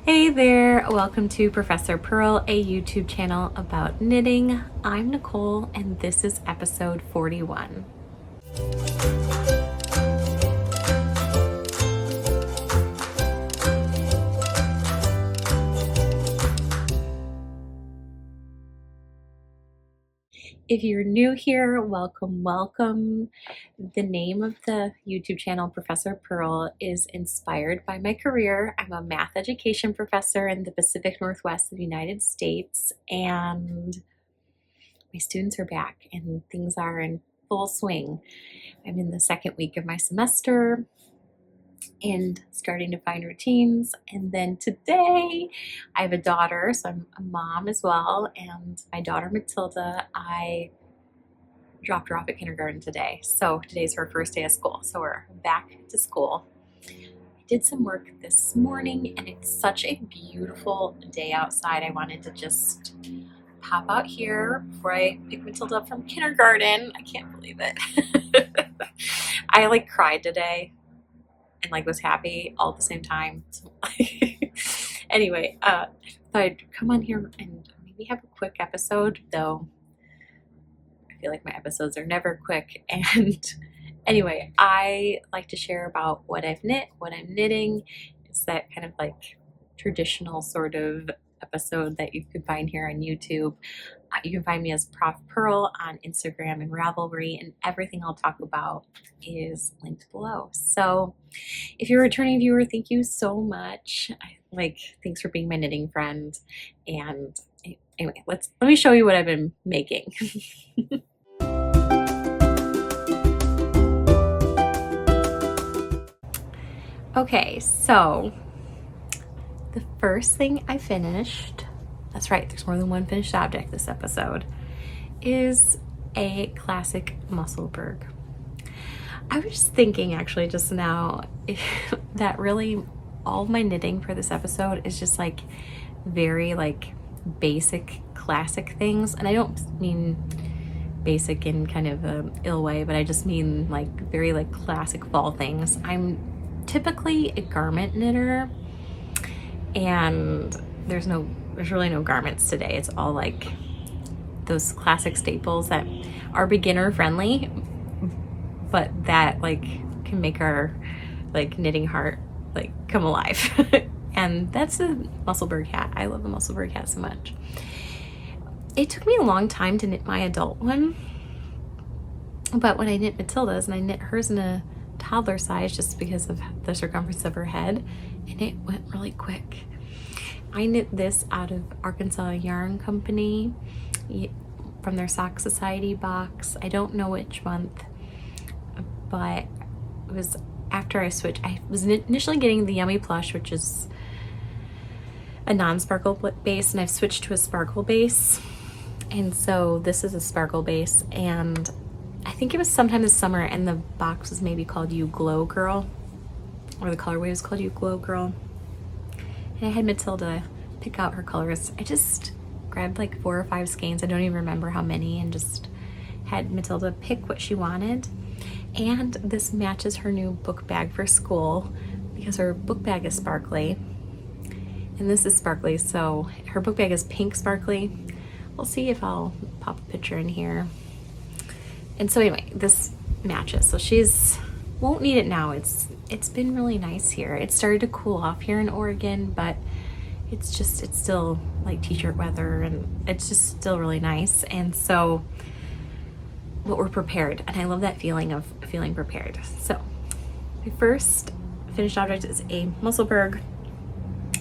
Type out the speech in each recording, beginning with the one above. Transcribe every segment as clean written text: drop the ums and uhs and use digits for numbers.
Hey there, welcome to Professor Purl, a YouTube channel about knitting. I'm Nicole and this is episode 41. If you're new here, welcome. The name of the YouTube channel, Professor Purl, is inspired by my career. I'm a math education professor in the Pacific Northwest of the United States, and my students are back and things are in full swing. I'm in the second week of my semester and starting to find routines. And then today I have a daughter, so I'm a mom as well, and my daughter Matilda, I dropped her off at kindergarten today. So today's her first day of school, so we're back to school. I did some work this morning and it's such a beautiful day outside. I wanted to just pop out here before I pick Matilda up from kindergarten. I can't believe it. I cried today and was happy all at the same time. So, anyway, I thought I'd come on here and maybe have a quick episode, though I feel like my episodes are never quick. And anyway, I like to share about what I've knit, what I'm knitting. It's that kind of traditional sort of episode that you could find here on YouTube. You can find me as profpurl on Instagram and Ravelry, and everything I'll talk about is linked below. So if you're a returning viewer, thank you so much. Thanks for being my knitting friend. And anyway, let me show you what I've been making. Okay, so the first thing I finished, that's right, there's more than one finished object this episode, is a classic Musselburgh. I was just thinking actually just now that really all of my knitting for this episode is just very basic classic things, and I don't mean basic in kind of a ill way, but I just mean very classic fall things. I'm typically a garment knitter, and there's really no garments today. It's all those classic staples that are beginner friendly, but that can make our knitting heart come alive. And that's a Musselburgh hat. I love the Musselburgh hat so much. It took me a long time to knit my adult one, but when I knit Matilda's, and I knit hers in a toddler size just because of the circumference of her head, and it went really quick. I knit this out of Arkansas Yarn Company from their Sock Society box. I don't know which month, but it was after I switched. I was initially getting the Yummy Plush, which is a non-sparkle base, and I've switched to a sparkle base, and so this is a sparkle base, and I think it was sometime this summer, and the box was maybe called You Glow Girl, or the colorway was called You Glow Girl. And I had Matilda pick out her colors. I just grabbed 4 or 5 skeins, I don't even remember how many, and just had Matilda pick what she wanted. And this matches her new book bag for school because her book bag is sparkly, and this is sparkly, so her book bag is pink sparkly. We'll see if I'll pop a picture in here. And so anyway, this matches. So won't need it now. It's been really nice here. It started to cool off here in Oregon, but it's still t-shirt weather, and it's just still really nice. And so we're prepared, and I love that feeling of feeling prepared. So my first finished object is a Musselburgh.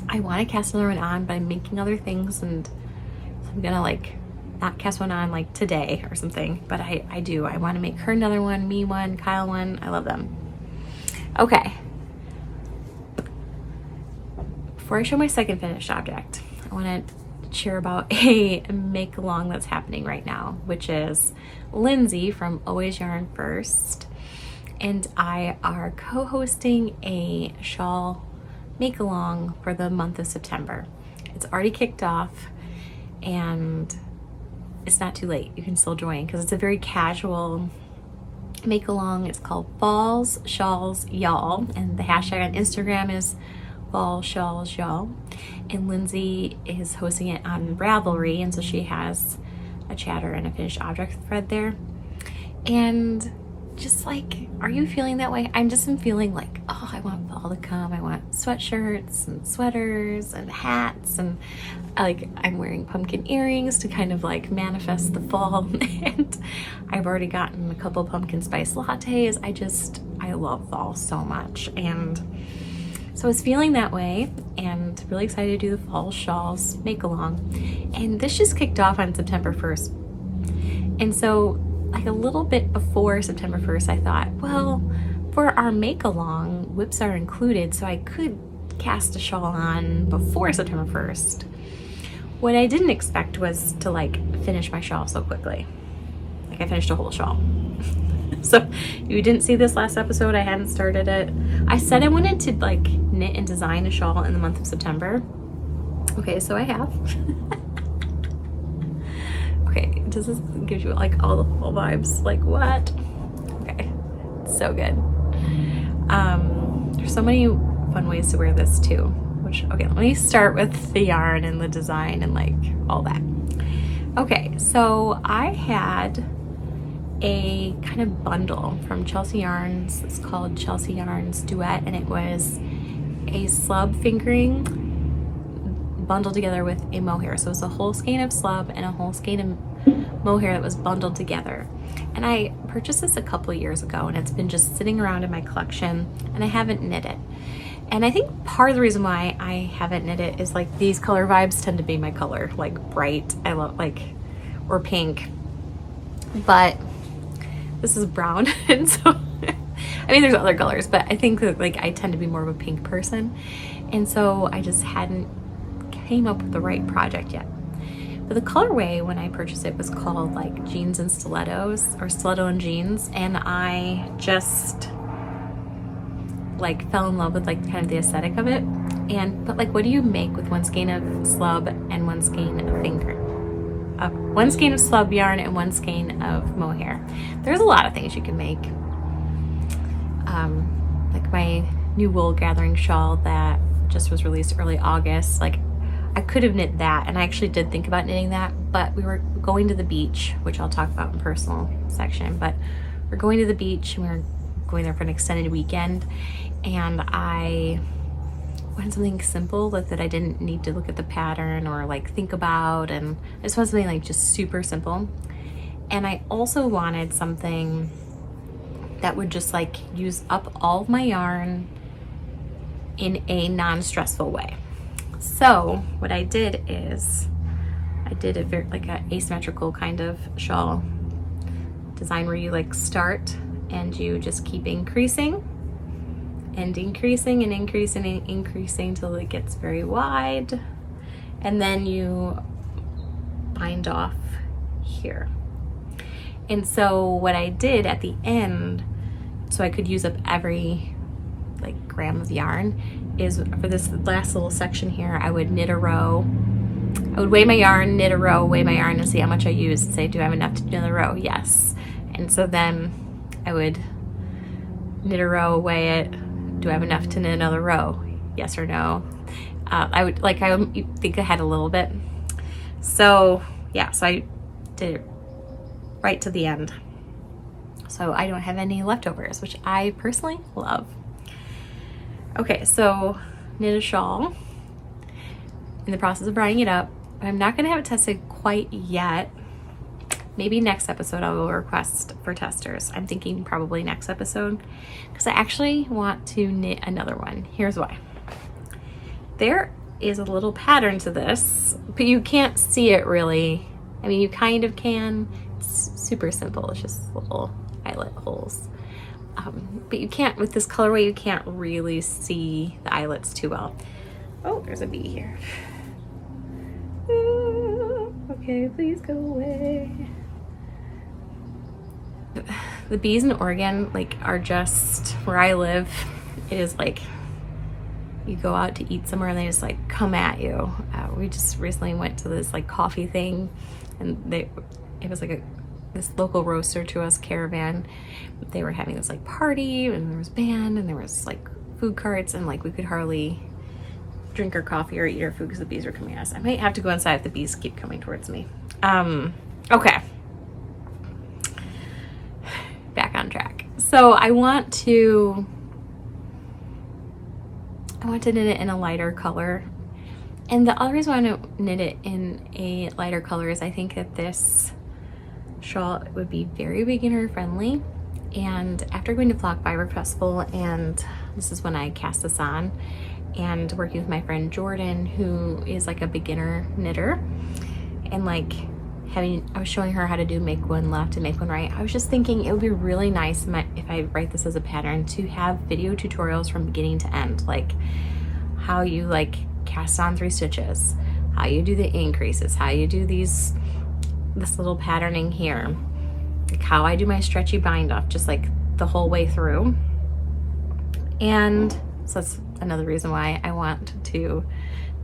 I want to cast another one on, but I'm making other things, and so I'm gonna not cast one on today or something, but I do. I want to make her another one, me one, Kyle one. I love them. Okay. Before I show my second finished object, I want to share about a make-along that's happening right now, which is Lindsay from Always Yarn First and I are co-hosting a Shawl Makealong for the month of September. It's already kicked off, and it's not too late. You can still join because it's a very casual make along. It's called Falls Shawls Y'all, and the hashtag on Instagram is Fall Shawls Y'all. and Lindsay is hosting it on Ravelry, and so she has a chatter and a finished object thread there. And just like, are you feeling that way? I'm feeling like, oh, I want fall to come. I want sweatshirts and sweaters and hats, and like I'm wearing pumpkin earrings to kind of like manifest the fall. And I've already gotten a couple pumpkin spice lattes. I love fall so much. And so I was feeling that way and really excited to do the fall Shawls Makealong. And this just kicked off on September 1st. And so like a little bit before September 1st, I thought, well, for our Makealong, whips are included, so I could cast a shawl on before September 1st. What I didn't expect was to like finish my shawl so quickly. Like I finished a whole shawl. So you didn't see this last episode, I hadn't started it. I said I wanted to like knit and design a shawl in the month of September. Okay, so I have. Okay, does this give you like all the fall vibes? Like what? Okay, so good. There's so many fun ways to wear this too. Which, okay, let me start with the yarn and the design and like all that. Okay, so I had a kind of bundle from Chelsea Yarns. It's called Chelsea Yarns Duet, and it was a slub fingering bundled together with a mohair. So it was a whole skein of slub and a whole skein of mohair that was bundled together. And I purchased this a couple of years ago, and it's been just sitting around in my collection, and I haven't knit it. And I think part of the reason why I haven't knit it is like these color vibes tend to be my color, like bright, I love like, or pink. But this is brown, and so I mean there's other colors, but I think that like I tend to be more of a pink person, and so I just hadn't came up with the right project yet. But the colorway when I purchased it was called like Jeans and Stilettos, or Stiletto and Jeans, and I just like fell in love with like kind of the aesthetic of it. But like, what do you make with one skein of slub and one skein of one skein of slub yarn and one skein of mohair? There's a lot of things you can make. Like my new wool gathering shawl that just was released early August, like I could have knit that, and I actually did think about knitting that, but we were going to the beach, which I'll talk about in personal section, but we're going to the beach and we were going there for an extended weekend, and I wanted something simple that I didn't need to look at the pattern or like think about, and I just wanted something like just super simple. And I also wanted something that would just like use up all of my yarn in a non-stressful way. So what I did is I did a very like an asymmetrical kind of shawl design where you like start and you just keep increasing and increasing and increasing and increasing till it gets very wide, and then you bind off here. And so what I did at the end, so I could use up every like gram of yarn, is for this last little section here, I would knit a row. I would weigh my yarn, knit a row, weigh my yarn, and see how much I used, and say, do I have enough to knit a row? Yes. And so then I would knit a row, weigh it, do I have enough to knit another row? Yes or no? I would think ahead a little bit. So yeah, so I did it right to the end. So I don't have any leftovers, which I personally love. Okay, so knit a shawl. In the process of drying it up. I'm not gonna have it tested quite yet. Maybe next episode I will request for testers. I'm thinking probably next episode, because I actually want to knit another one. Here's why. There is a little pattern to this, but you can't see it really. I mean, you kind of can. It's super simple. It's just little eyelet holes. But you can't, with this colorway, you can't really see the eyelets too well. Oh, there's a bee here. Okay, please go away. The bees in Oregon like are just where I live. It is like you go out to eat somewhere and they just like come at you. We just recently went to this like coffee thing, and it was like this local roaster to us caravan. They were having this like party, and there was band, and there was like food carts, and like we could hardly drink our coffee or eat our food because the bees are coming at us. I might have to go inside if the bees keep coming towards me. Okay. Back on track. So I want to knit it in a lighter color. And the other reason I want to knit it in a lighter color is I think that this shawl would be very beginner friendly. And after going to Flock Fiber Festival, and this is when I cast this on, and working with my friend Jordan, who is like a beginner knitter, and like I was showing her how to do make one left and make one right. I was just thinking it would be really nice if I write this as a pattern to have video tutorials from beginning to end, like how you like cast on 3 stitches, how you do the increases, how you do this little patterning here, like how I do my stretchy bind off, just like the whole way through. And so that's another reason why I want to do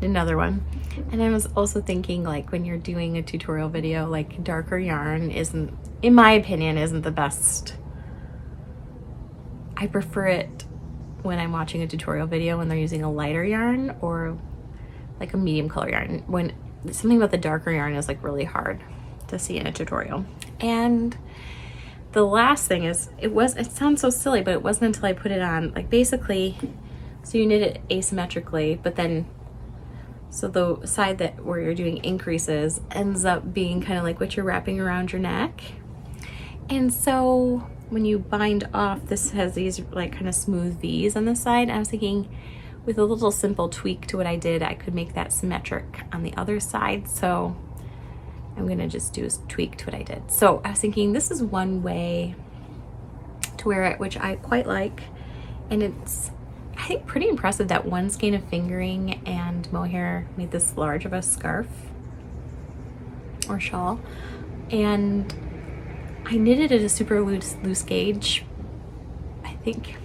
another one. And I was also thinking, like, when you're doing a tutorial video, like darker yarn isn't, in my opinion, isn't the best. I prefer it when I'm watching a tutorial video when they're using a lighter yarn or like a medium color yarn. When something about the darker yarn is like really hard to see in a tutorial. And the last thing is, it sounds so silly, but it wasn't until I put it on, like basically, so you knit it asymmetrically, but then, so the side where you're doing increases ends up being kind of like what you're wrapping around your neck. And so when you bind off, this has these like kind of smooth V's on the side. I was thinking with a little simple tweak to what I did, I could make that symmetric on the other side. So I'm gonna just do a tweak to what I did. So I was thinking this is one way to wear it, which I quite like. And it's, I think, pretty impressive that one skein of fingering and mohair made this large of a scarf or shawl. And I knitted at a super loose gauge. I think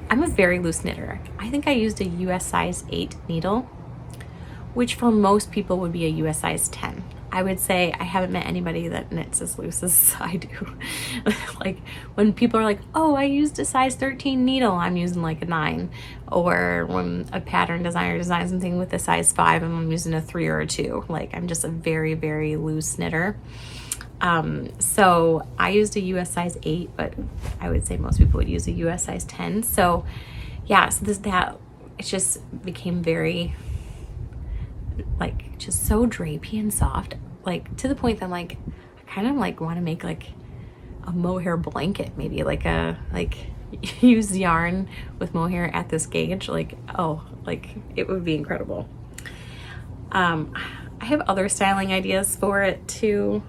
I'm a very loose knitter. I think I used a US size 8 needle, which for most people would be a US size 10. I would say I haven't met anybody that knits as loose as I do. Like when people are like, oh, I used a size 13 needle, I'm using like a 9. Or when a pattern designer designs something with a size 5, I'm using a 3 or a 2. Like I'm just a very, very loose knitter. So I used a US size 8, but I would say most people would use a US size 10. So yeah, so it just became very, like, just so drapey and soft, like to the point that I'm like, I kind of like want to make like a mohair blanket, maybe like use yarn with mohair at this gauge. Like, oh, like it would be incredible. I have other styling ideas for it too,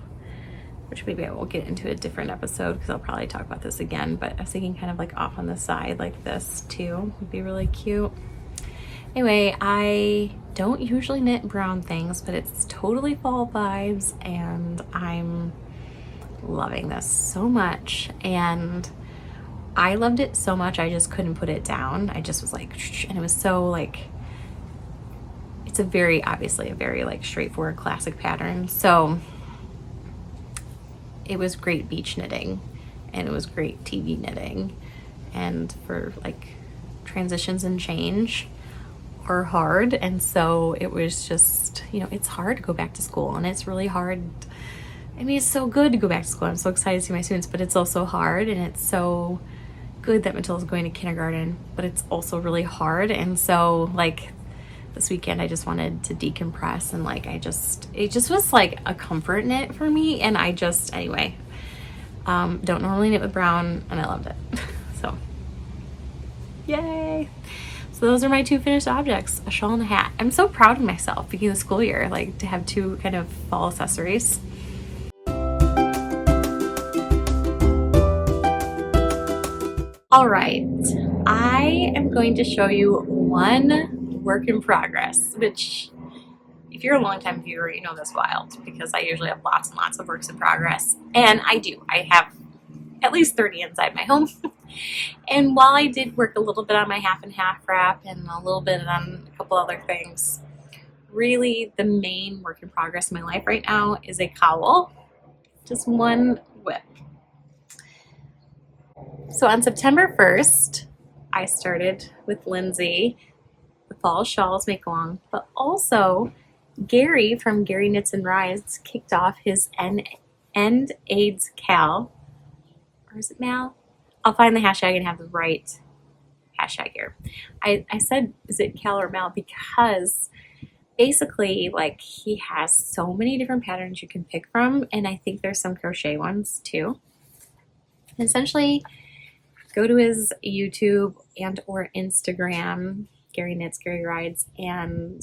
which maybe I will get into a different episode because I'll probably talk about this again, but I was thinking kind of like off on the side like this too would be really cute. Anyway, I don't usually knit brown things, but it's totally fall vibes and I'm loving this so much. And I loved it so much I just couldn't put it down. I just was like, and it was so like, it's obviously a very like straightforward classic pattern. So it was great beach knitting and it was great TV knitting, and for like transitions and change are hard. And so it was just, you know, it's hard to go back to school, and it's really hard. I mean, it's so good to go back to school. I'm so excited to see my students, but it's also hard, and it's so good that Matilda's going to kindergarten, but it's also really hard. And so like this weekend I just wanted to decompress, and like it just was like a comfort knit for me. And anyway, don't normally knit with brown, and I loved it. So yay. So those are my 2 finished objects, a shawl and a hat. I'm so proud of myself beginning of the school year, like to have 2 kind of fall accessories. All right, I am going to show you one work in progress, which if you're a longtime viewer, you know this wild, because I usually have lots and lots of works in progress. And I have at least 30 inside my home. And while I did work a little bit on my half and half wrap and a little bit on a couple other things, really the main work in progress in my life right now is a cowl, just one whip. So on September 1st, I started with Lindsay Fall Shawls Makealong, but also Gary from Gary Knits and Rides kicked off his End AIDS Cal, or is it Mal? I'll find the hashtag and have the right hashtag here. I said, is it Cal or Mal? Because basically, like, he has so many different patterns you can pick from, and I think there's some crochet ones too. And essentially, go to his YouTube and or Instagram, Gary Knits, Gary Rides, and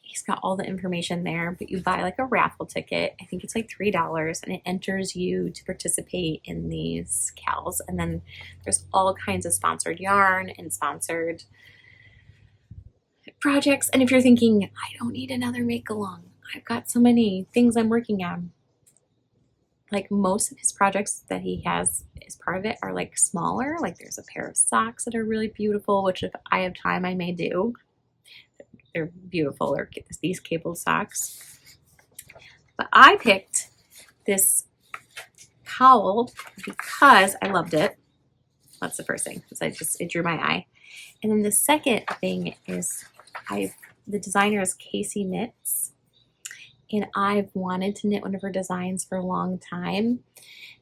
he's got all the information there, but you buy like a raffle ticket. I think it's like $3, and it enters you to participate in these cowls. And then there's all kinds of sponsored yarn and sponsored projects. And if you're thinking, I don't need another make along, I've got so many things I'm working on. Like, most of his projects that he has as part of it are like smaller. Like, there's a pair of socks that are really beautiful, which if I have time, I may do. They're beautiful. They're these cabled socks. But I picked this cowl because I loved it. That's the first thing, because it drew my eye. And then the second thing is the designer is Kacey Knits, and I've wanted to knit one of her designs for a long time.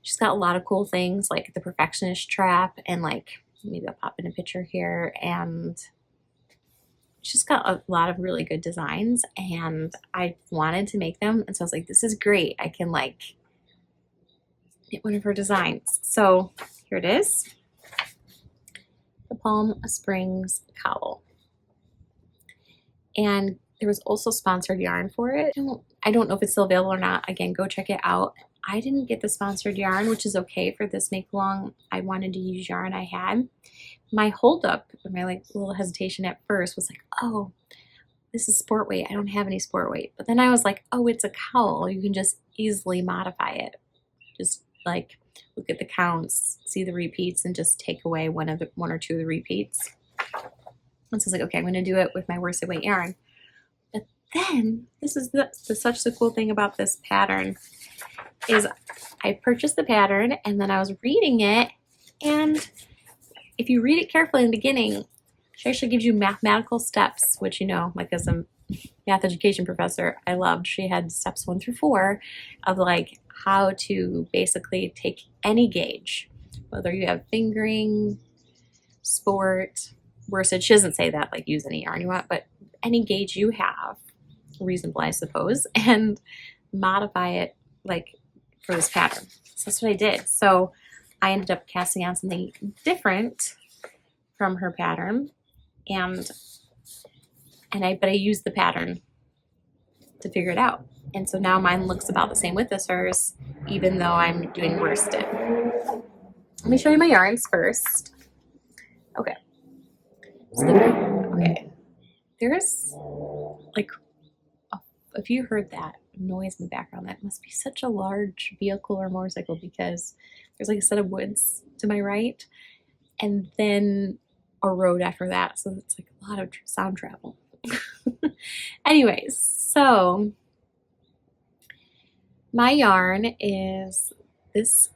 She's got a lot of cool things like the Perfectionist Trap, and like, maybe I'll pop in a picture here, and she's got a lot of really good designs, and I wanted to make them, and so I was like, this is great. I can like knit one of her designs. So here it is, the Palm Springs Cowl. And there was also sponsored yarn for it. I don't know if it's still available or not. Again, go check it out. I didn't get the sponsored yarn, which is okay for this make along. I wanted to use yarn I had. My holdup, my like little hesitation at first was like, oh, this is sport weight. I don't have any sport weight. But then I was like, oh, it's a cowl. You can just easily modify it. Just like look at the counts, see the repeats, and just take away one or two of the repeats. And so I was like, okay, I'm going to do it with my worsted weight yarn. But then this is such the cool thing about this pattern is I purchased the pattern, and then I was reading it, and if you read it carefully in the beginning, she actually gives you mathematical steps, which, you know, like as a math education professor, I loved. She had steps 1 through 4 of like how to basically take any gauge, whether you have fingering, sport, worsted. She doesn't say that, like use any yarn you want, but any gauge you have, reasonable, I suppose, and modify it like for this pattern. So that's what I did. So I ended up casting on something different from her pattern, but I used the pattern to figure it out. And so now mine looks about the same width as hers, even though I'm doing worsted. Let me show you my yarns first. Okay. So there's like, if you heard that noise in the background, that must be such a large vehicle or motorcycle, because there's like a set of woods to my right and then a road after that. So it's like a lot of sound travel. Anyways, so my yarn is this.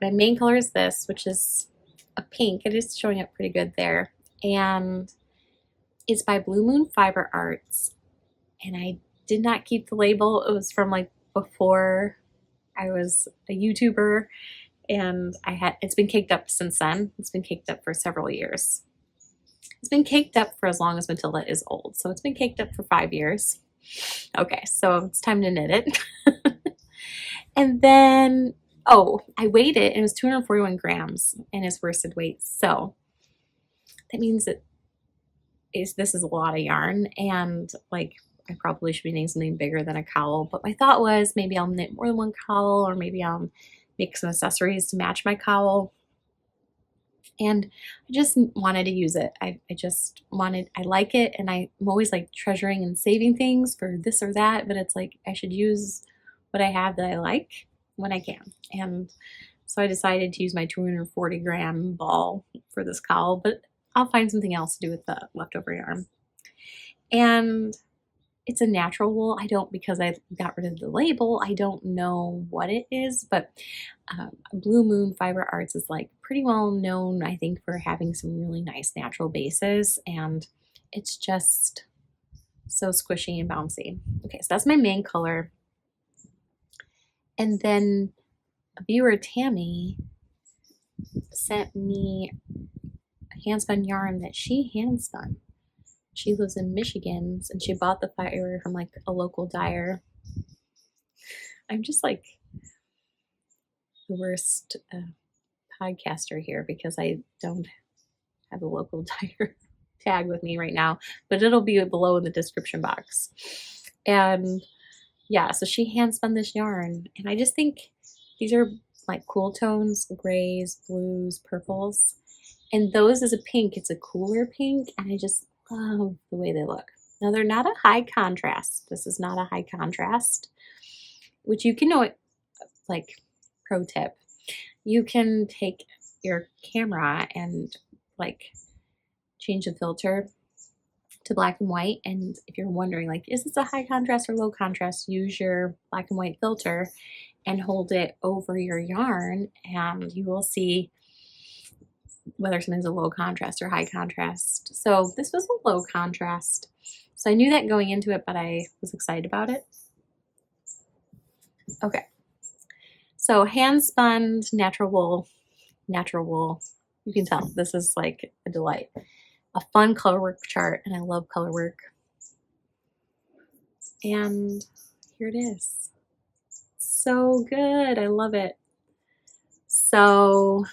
My main color is this, which is a pink. It is showing up pretty good there. And it's by Blue Moon Fiber Arts. And I did not keep the label. It was from like before I was a YouTuber, and it's been caked up since then. It's been caked up for several years. It's been caked up for as long as Matilda is old. So it's been caked up for 5 years. Okay, so it's time to knit it. And then, I weighed it, and it was 241 grams in its worsted weight. So that means that this is a lot of yarn, and like I probably should be knitting something bigger than a cowl, but my thought was maybe I'll knit more than one cowl, or maybe I'll make some accessories to match my cowl. And I just wanted to use it. I like it, and I'm always like treasuring and saving things for this or that, but it's like I should use what I have that I like when I can. And so I decided to use my 240 gram ball for this cowl, but I'll find something else to do with the leftover yarn. And it's a natural wool. Because I got rid of the label, I don't know what it is, but Blue Moon Fiber Arts is like pretty well known, I think, for having some really nice natural bases. And It's just so squishy and bouncy. Okay, so that's my main color. And then a viewer, Tammy, sent me a handspun yarn that she handspun. She lives in Michigan, and she bought the fiber from like a local dyer. I'm just like the worst podcaster here because I don't have a local dyer tag with me right now, but it'll be below in the description box. And yeah, so she hand spun this yarn, and I just think these are like cool tones, grays, blues, purples, and those is a pink. It's a cooler pink, and I just love the way they look. Now they're not a high contrast. This is not a high contrast, which you can know it, like pro tip. You can take your camera and like change the filter to black and white, and if you're wondering like, is this a high contrast or low contrast, use your black and white filter and hold it over your yarn, and you will see whether something's a low contrast or high contrast. So this was a low contrast, so I knew that going into it, but I was excited about it. Okay, so hand spun natural wool. You can tell this is like a delight. A fun color work chart, and I love color work. And here it is. So good. I love it. So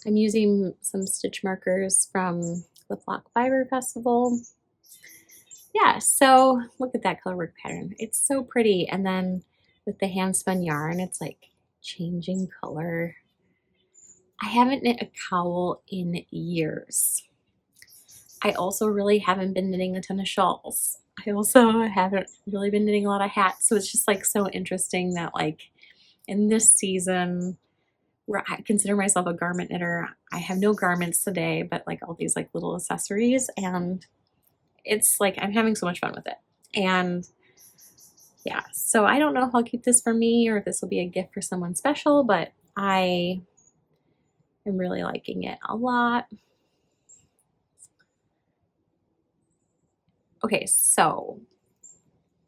I'm using some stitch markers from the Flock Fiber Festival. Yeah, so look at that color work pattern. It's so pretty. And then with the hand spun yarn, it's like changing color. I haven't knit a cowl in years. I also really haven't been knitting a ton of shawls. I also haven't really been knitting a lot of hats. So it's just like so interesting that like in this season where I consider myself a garment knitter, I have no garments today, but like all these like little accessories, and it's like I'm having so much fun with it. And yeah, so I don't know if I'll keep this for me or if this will be a gift for someone special, but I am really liking it a lot. Okay, so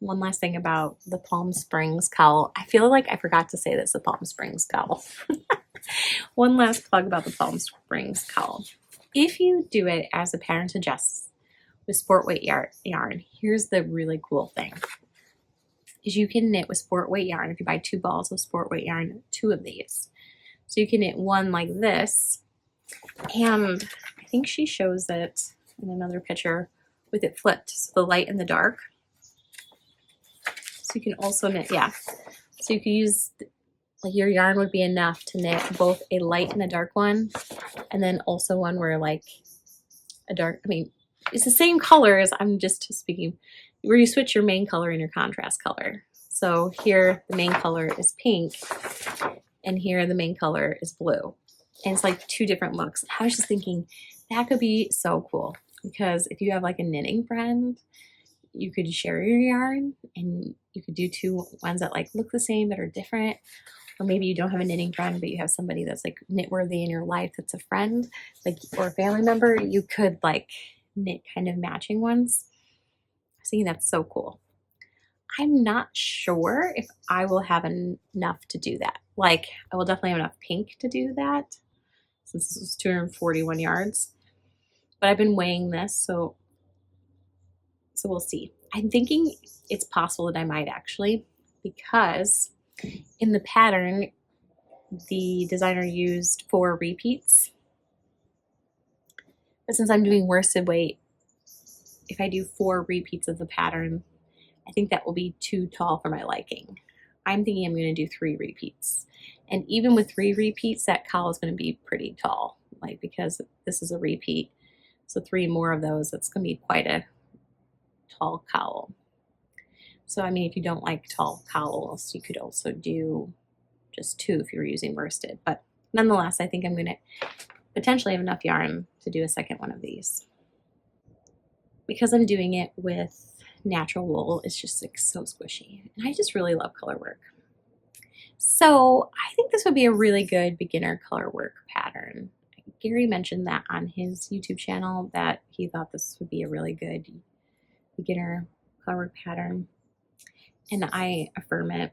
one last thing about the Palm Springs cowl. I feel like I forgot to say this, the Palm Springs cowl. One last plug about the Palm Springs cowl. If you do it as a pattern suggests with sport weight yarn, here's the really cool thing. Is you can knit with sport weight yarn. If you buy 2 balls of sport weight yarn, 2 of these. So you can knit one like this, and I think she shows it in another picture with it flipped, so the light and the dark. So you can also knit, yeah. So you can use, like your yarn would be enough to knit both a light and a dark one, and then also one where like a dark, I mean, it's the same colors, I'm just speaking, where you switch your main color and your contrast color. So here the main color is pink, and here the main color is blue. And it's like 2 different looks. I was just thinking that could be so cool, because if you have like a knitting friend, you could share your yarn and you could do 2 ones that like look the same but are different. Or maybe you don't have a knitting friend, but you have somebody that's like knit worthy in your life that's a friend, like, or a family member. You could like knit kind of matching ones. I was thinking that's so cool. I'm not sure if I will have enough to do that. Like, I will definitely have enough pink to do that, since this was 241 yards. But I've been weighing this, so we'll see. I'm thinking it's possible that I might actually, because in the pattern, the designer used 4 repeats. But since I'm doing worsted weight, if I do 4 repeats of the pattern, I think that will be too tall for my liking. I'm thinking I'm going to do 3 repeats. And even with 3 repeats, that cowl is going to be pretty tall, like, because this is a repeat. So 3 more of those, that's going to be quite a tall cowl. So I mean, if you don't like tall cowls, you could also do just 2 if you're using worsted. But nonetheless, I think I'm going to potentially have enough yarn to do a second one of these. Because I'm doing it with natural wool, it's just like so squishy. And I just really love color work. So I think this would be a really good beginner color work pattern. Gary mentioned that on his YouTube channel, that he thought this would be a really good beginner colorwork pattern, and I affirm it.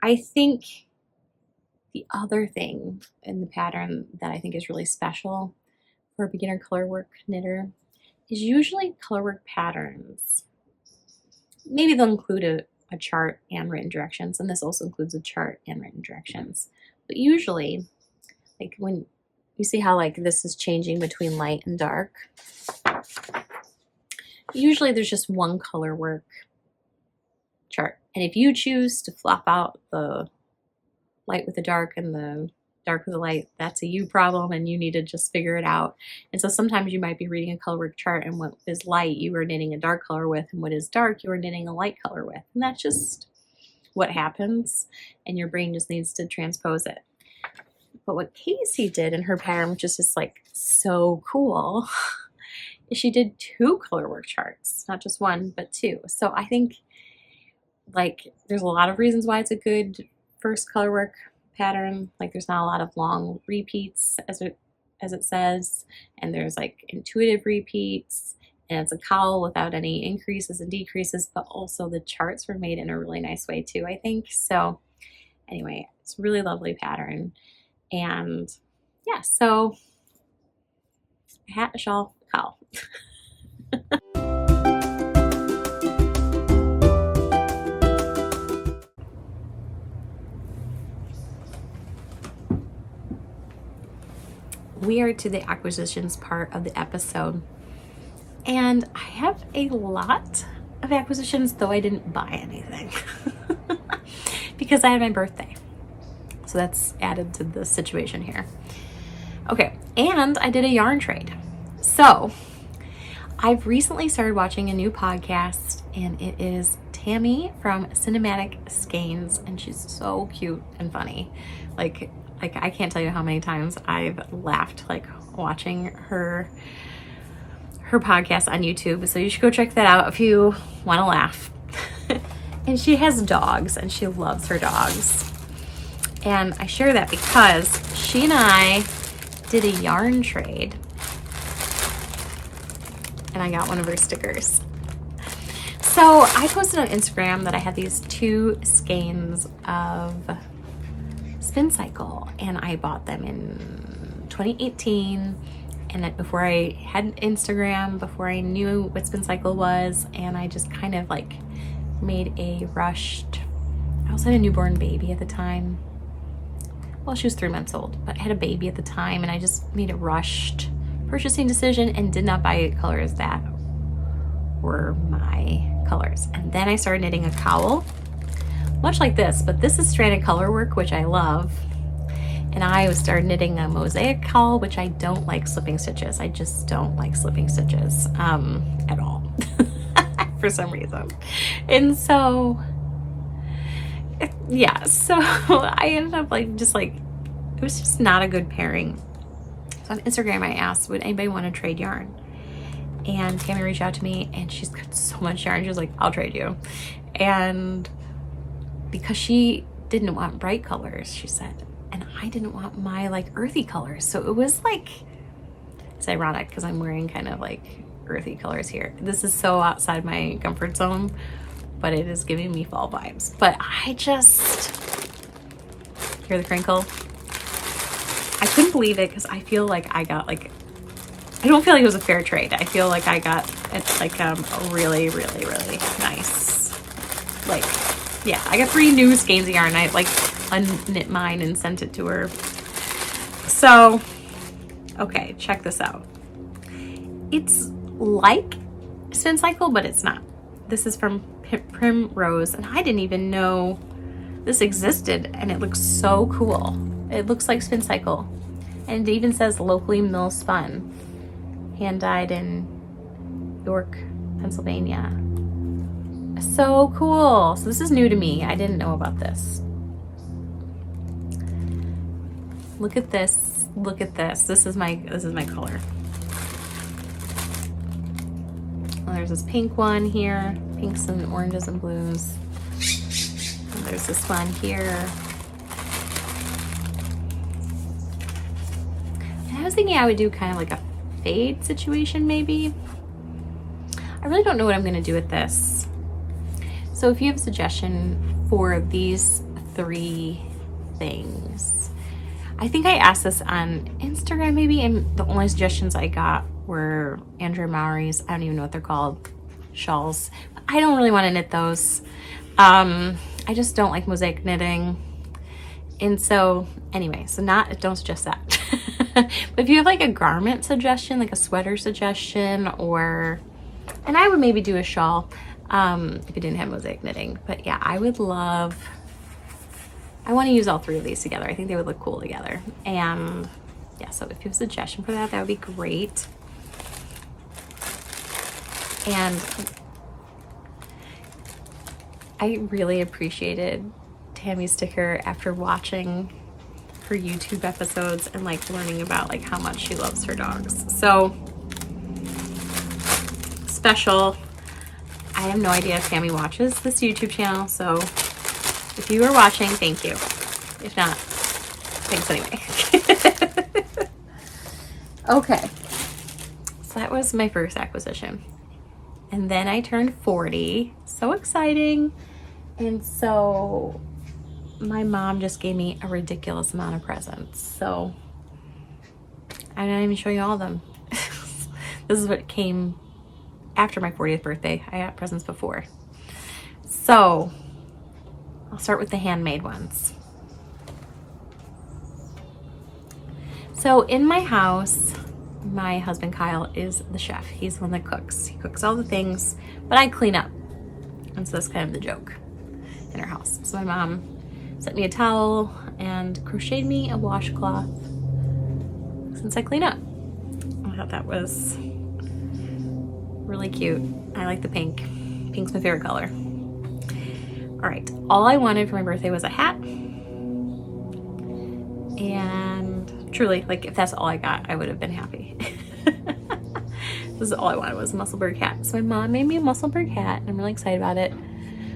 I think the other thing in the pattern that I think is really special for a beginner colorwork knitter is usually colorwork patterns. Maybe they'll include a chart and written directions, and this also includes a chart and written directions. But usually, like when you see how like this is changing between light and dark, usually there's just one colorwork chart. And if you choose to flop out the light with the dark and the dark with the light, that's a you problem, and you need to just figure it out. And so sometimes you might be reading a colorwork chart, and what is light you are knitting a dark color with, and what is dark you are knitting a light color with. And that's just what happens, and your brain just needs to transpose it. But what Kacey did in her pattern, which is just like so cool, is she did 2 colorwork charts, not just one, but 2. So I think like there's a lot of reasons why it's a good first colorwork pattern. Like there's not a lot of long repeats as it says, and there's like intuitive repeats, and it's a cowl without any increases and decreases, but also the charts were made in a really nice way too, I think. So anyway, it's a really lovely pattern. And yeah, so a hat, a shawl, a cowl. We are to the acquisitions part of the episode, and I have a lot of acquisitions, though I didn't buy anything because I had my birthday, so that's added to the situation here. Okay, and I did a yarn trade. So I've recently started watching a new podcast, and it is Tammy from Cinematic Skeins, and she's so cute and funny. Like I can't tell you how many times I've laughed like watching her podcast on YouTube. So you should go check that out if you want to laugh. And she has dogs, and she loves her dogs. And I share that because she and I did a yarn trade, and I got one of her stickers. So I posted on Instagram that I had these 2 skeins of Spin Cycle, and I bought them in 2018, and before I had Instagram, before I knew what Spin Cycle was, and I just kind of like made a rushed, I also had a newborn baby at the time. Well, she was 3 months old, but I had a baby at the time, and I just made a rushed purchasing decision and did not buy colors that were my colors. And then I started knitting a cowl, much like this, but this is stranded color work, which I love. And I started knitting a mosaic cowl, which I don't like slipping stitches. I just don't like slipping stitches at all for some reason. And so yeah, so I ended up like it was just not a good pairing. So on Instagram I asked, would anybody want to trade yarn? And Tammy reached out to me, and she's got so much yarn. She was like, I'll trade you. And because she didn't want bright colors, she said, and I didn't want my like earthy colors. So it was like, it's ironic because I'm wearing kind of like earthy colors here. This is so outside my comfort zone, but it is giving me fall vibes. But I just, hear the crinkle? I couldn't believe it because I feel like I got like, I don't feel like it was a fair trade. I feel like I got like a really, really, really nice, like, yeah, I got 3 new skeins of yarn. I like unknit mine and sent it to her. So, okay, check this out. It's like Spin Cycle, but it's not. This is from Primrose, and I didn't even know this existed, and it looks so cool. It looks like Spin Cycle, and it even says locally mill spun, hand dyed in York, Pennsylvania. So cool. So this is new to me. I didn't know about this. Look at this. Look at this. This is my color. Well, there's this pink one here. Pinks and oranges and blues. And there's this one here. And was thinking I would do kind of like a fade situation maybe. I really don't know what I'm going to do with this. So if you have a suggestion for these 3 things, I think I asked this on Instagram maybe, and the only suggestions I got were Andrew Mowry's, I don't even know what they're called, shawls. I don't really want to knit those. I just don't like mosaic knitting. And so anyway, so don't suggest that. But if you have like a garment suggestion, like a sweater suggestion, or, and I would maybe do a shawl if it didn't have mosaic knitting. But yeah, I would love, I want to use all 3 of these together. I think they would look cool together. And yeah, so if you have a suggestion for that, that would be great. And I really appreciated Tammy's sticker after watching her YouTube episodes and like learning about like how much she loves her dogs. So special. I have no idea if Tammy watches this YouTube channel, so if you are watching, thank you. If not, thanks anyway. Okay, so that was my first acquisition. And then I turned 40, so exciting. And so my mom just gave me a ridiculous amount of presents. So I'm not even showing you all of them. This is what came after my 40th birthday. I got presents before. So I'll start with the handmade ones. So in my house, my husband Kyle is the chef. He's the one that cooks. He cooks all the things, but I clean up. And so that's kind of the joke in our house. So my mom sent me a towel and crocheted me a washcloth since I clean up. I thought that was really cute. I like the pink. Pink's my favorite color. All right, all I wanted for my birthday was a hat. And truly, like if that's all I got, I would have been happy. This is all I wanted was a Musselburgh hat. So my mom made me a Musselburgh hat and I'm really excited about it.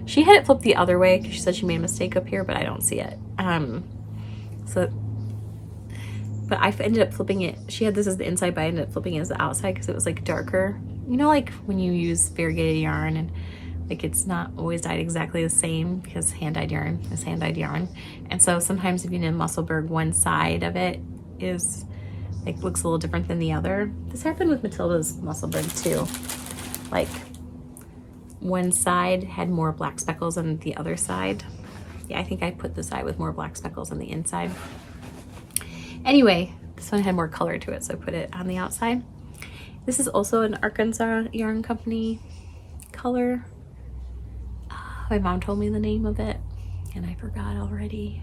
She had it flipped the other way because she said she made a mistake up here, but I don't see it. But I ended up flipping it. She had this as the inside, but I ended up flipping it as the outside because it was like darker. You know, like when you use variegated yarn and like it's not always dyed exactly the same because hand-dyed yarn is hand-dyed yarn. And so sometimes if you knit Musselburgh, one side of it is like looks a little different than the other. This happened with Matilda's Musselburgh too. Like one side had more black speckles than the other side. Yeah, I think I put the side with more black speckles on the inside. Anyway, this one had more color to it, so I put it on the outside. This is also an Arkansas Yarn Company color. My mom told me the name of it, and I forgot already.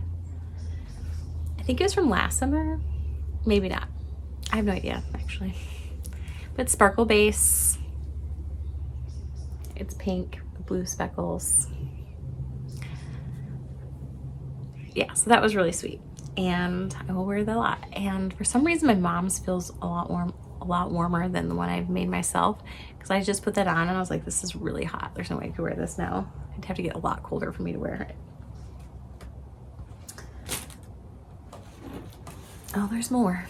I think it was from last summer. Maybe not. I have no idea, actually. But sparkle base. It's pink with blue speckles. Yeah, so that was really sweet. And I will wear that a lot. And for some reason, my mom's feels a lot warmer than the one I've made myself. Because I just put that on and I was like, this is really hot. There's no way I could wear this now. It'd have to get a lot colder for me to wear it. Oh, there's more.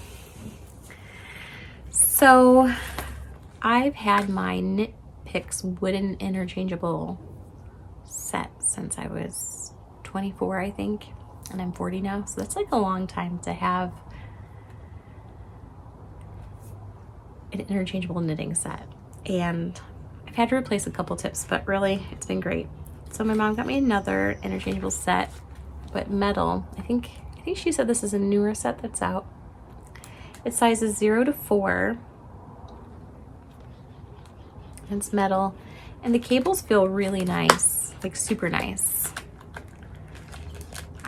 So I've had my Knit Picks wooden interchangeable set since I was 24, I think. And I'm 40 now. So that's like a long time to have an interchangeable knitting set. And I've had to replace a couple tips, but really it's been great. So my mom got me another interchangeable set, but metal. I think she said this is a newer set that's out. It's sizes 0 to 4. And it's metal. And the cables feel really nice, like super nice.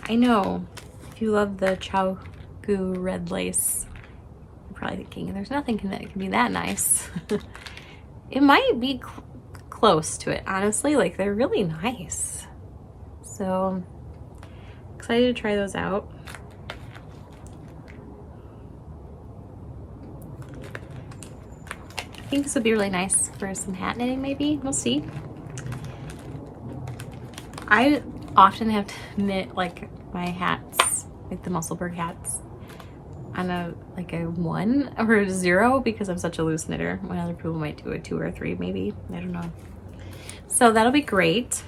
I know if you love the Chow Goo red lace, you're probably thinking there's nothing that can be that nice. It might be close to it, honestly. Like they're really nice. So excited to try those out. I think this would be really nice for some hat knitting maybe. We'll see. I often have to knit like my hats, like the Musselburgh hats, on a 1 or a 0 because I'm such a loose knitter. When other people might do a 2 or a 3 maybe. I don't know. So that'll be great.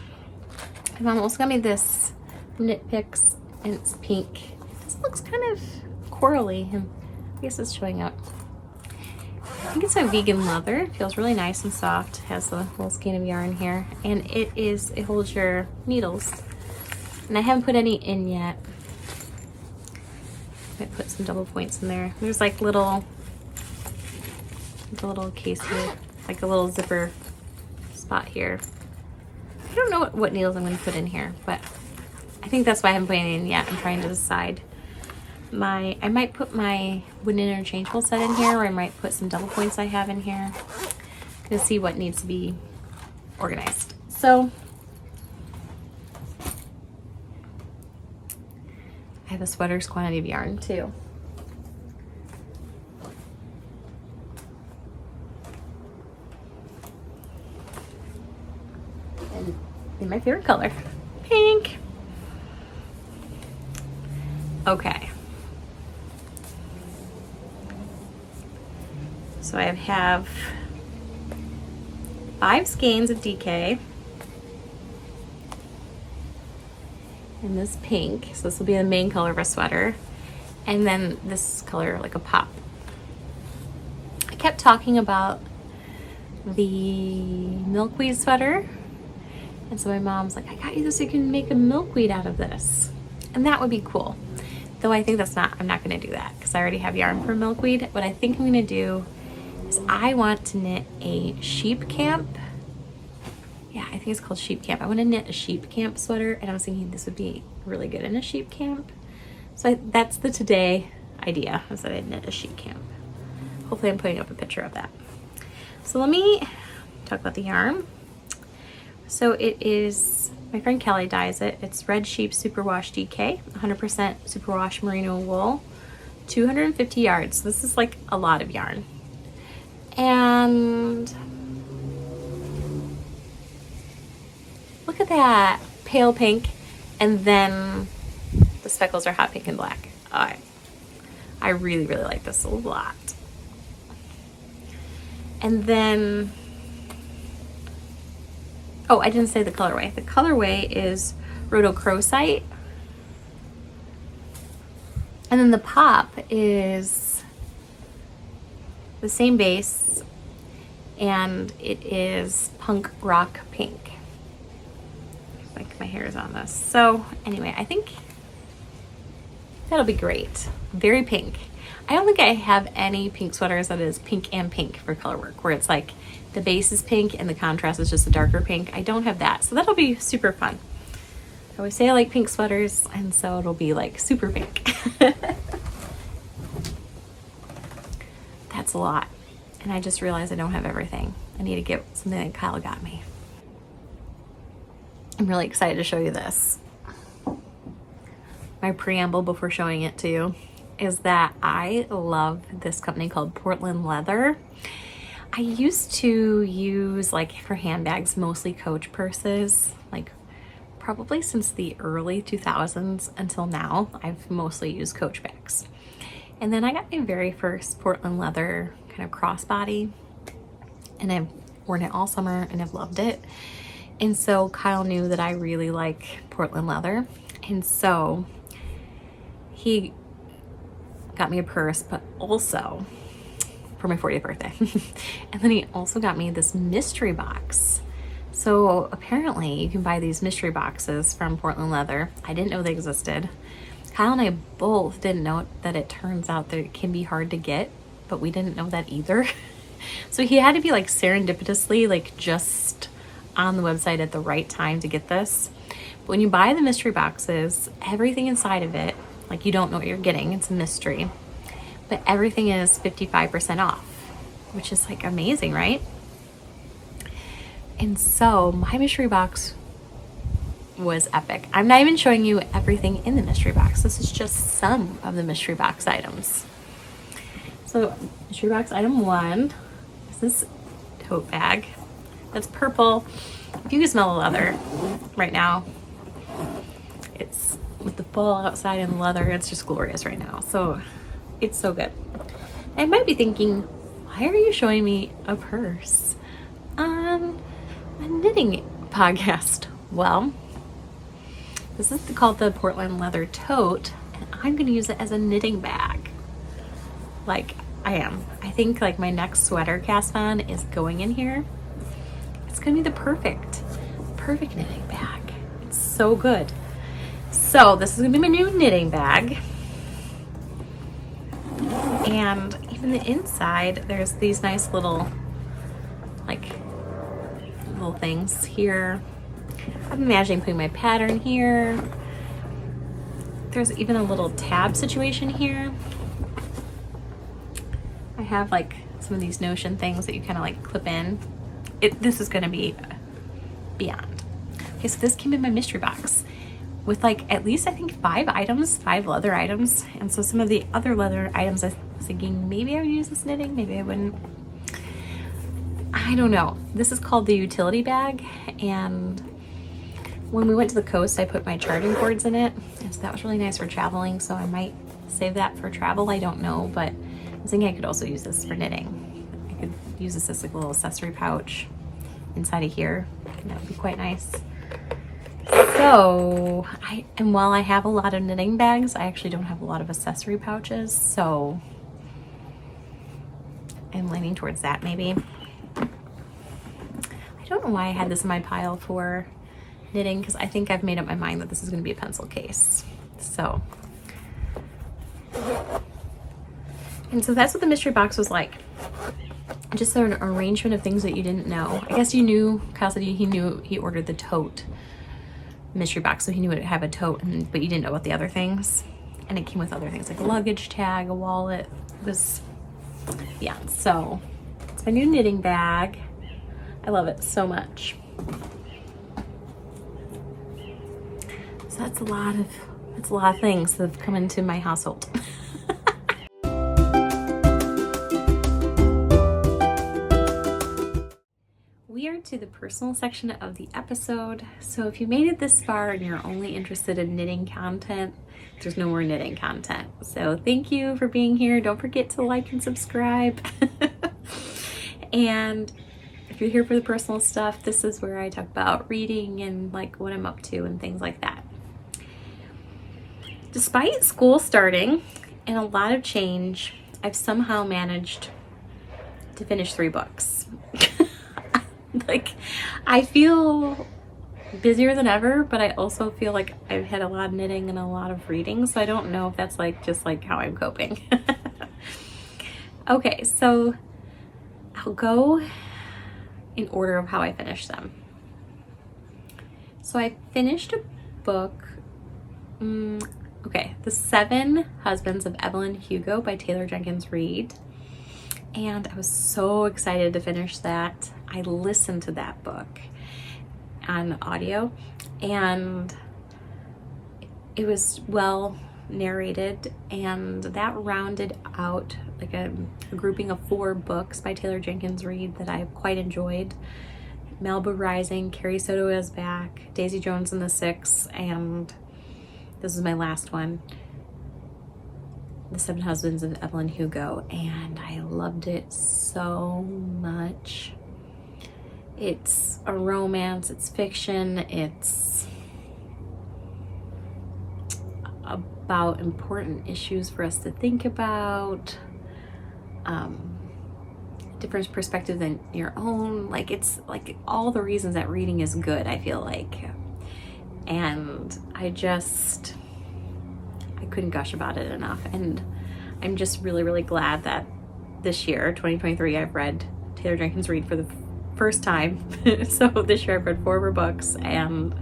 My mom also got me this knit picks and it's pink. This looks kind of corally and I guess it's showing up. I think it's a vegan leather. It feels really nice and soft. It has a little skein of yarn here. And it holds your needles. And I haven't put any in yet. I might put some double points in there. There's like little case here, like a little zipper spot here. I don't know what needles I'm going to put in here, but I think that's why I haven't put any in yet. I'm trying to decide. I might put my wooden interchangeable set in here, or I might put some double points I have in here to see what needs to be organized. So I have a sweater's quantity of yarn too. And in my favorite color, pink. Okay. So I have 5 skeins of DK. And this pink, so this will be the main color of a sweater. And then this color, like a pop. I kept talking about the milkweed sweater. And so my mom's like, I got you this so you can make a milkweed out of this. And that would be cool. Though I think I'm not gonna do that because I already have yarn for milkweed. What I think I'm gonna do is I want to knit a sheep camp. Yeah, I think it's called sheep camp. I want to knit a sheep camp sweater, and I was thinking this would be really good in a sheep camp. So that's the today idea, is that I knit a sheep camp. Hopefully I'm putting up a picture of that. So let me talk about the yarn. So it is, my friend Kelly dyes it. It's Red Sheep Superwash DK, 100% superwash merino wool, 250 yards. This is like a lot of yarn. And look at that, pale pink, and then the speckles are hot pink and black. I really, really like this a lot. And then, oh, I didn't say the colorway. The colorway is Rhodochrosite. And then the pop is the same base, and it is Punk Rock Pink. Like my hair is on this. So anyway, I think that'll be great. Very pink. I don't think I have any pink sweaters that is pink and pink for color work, where it's like the base is pink and the contrast is just a darker pink. I don't have that, so that'll be super fun. I always say I like pink sweaters, and so it'll be like super pink. That's a lot. And I just realized I don't have everything. I need to get something that Kyle got me. I'm really excited to show you this. My preamble before showing it to you is that I love this company called Portland Leather. I used to use, like, for handbags, mostly Coach purses, like probably since the early 2000s until now. I've mostly used Coach bags. And then I got my very first Portland Leather kind of crossbody, and I've worn it all summer and I've loved it. And so Kyle knew that I really like Portland Leather, and so he got me a purse, but also for my 40th birthday. And then he also got me this mystery box. So apparently you can buy these mystery boxes from Portland Leather. I didn't know they existed. Kyle and I both didn't know that it turns out that it can be hard to get, but we didn't know that either. So he had to be like serendipitously like just on the website at the right time to get this. But when you buy the mystery boxes, everything inside of it, like, you don't know what you're getting, it's a mystery, but everything is 55% off, which is like amazing, right? And so my mystery box was epic. I'm not even showing you everything in the mystery box. This is just some of the mystery box items. So mystery box item 1 is this tote bag that's purple. If you can smell the leather right now, it's with the fall outside and leather, it's just glorious right now. So It's so good. I might be thinking, why are you showing me a purse on a knitting podcast? Well, this is called the Portland Leather Tote, and I'm going to use it as a knitting bag. Like, I am. I think like my next sweater cast on is going in here. It's going to be the perfect knitting bag. It's so good. So this is going to be my new knitting bag. And even the inside, there's these nice little things here. I'm imagining putting my pattern here. There's even a little tab situation here. I have like some of these Notion things that you kind of like clip in. This is going to be beyond. Okay, so this came in my mystery box with like at least I think 5 leather items. And so some of the other leather items I was thinking maybe I would use this knitting, maybe I wouldn't. I don't know. This is called the utility bag, and when we went to the coast I put my charging cords in it, and so that was really nice for traveling, so I might save that for travel. I don't know, but I was thinking I could also use this for knitting. I could use this as like a little accessory pouch inside of here, and that would be quite nice. So, while I have a lot of knitting bags, I actually don't have a lot of accessory pouches, so I'm leaning towards that maybe. I don't know why I had this in my pile for knitting, because I think I've made up my mind that this is going to be a pencil case. So, and so that's what the mystery box was like. Just an arrangement of things that you didn't know. I guess you knew, Kyle said he ordered the tote mystery box, so he knew it would have a tote, but you didn't know about the other things. And it came with other things like a luggage tag, a wallet. It was, yeah, so it's my new knitting bag. I love it so much. So that's a lot of things that have come into my household. We are to the personal section of the episode. So if you made it this far and you're only interested in knitting content, there's no more knitting content. So thank you for being here. Don't forget to like and subscribe. And if you're here for the personal stuff, this is where I talk about reading and like what I'm up to and things like that. Despite school starting and a lot of change, I've somehow managed to finish 3 books. Like, I feel busier than ever, but I also feel like I've had a lot of knitting and a lot of reading, so I don't know if that's like just like how I'm coping. Okay, so I'll go in order of how I finished them. So I finished a book, The 7 Husbands of Evelyn Hugo by Jenkins Reid. And I was so excited to finish that. I listened to that book on audio, and it was well narrated, and that rounded out like a grouping of 4 books by Jenkins Reid that I quite enjoyed. Malibu Rising, Carrie Soto is Back, Daisy Jones and the Six, and this is my last one, The 7 Husbands of Evelyn Hugo, and I loved it so much. It's a romance, it's fiction, it's about important issues for us to think about, different perspective than your own. Like, it's like all the reasons that reading is good, I feel like. And I couldn't gush about it enough. And I'm just really, really glad that this year, 2023, I've read Jenkins Reid for the first time. So this year I've read 4 of her books, and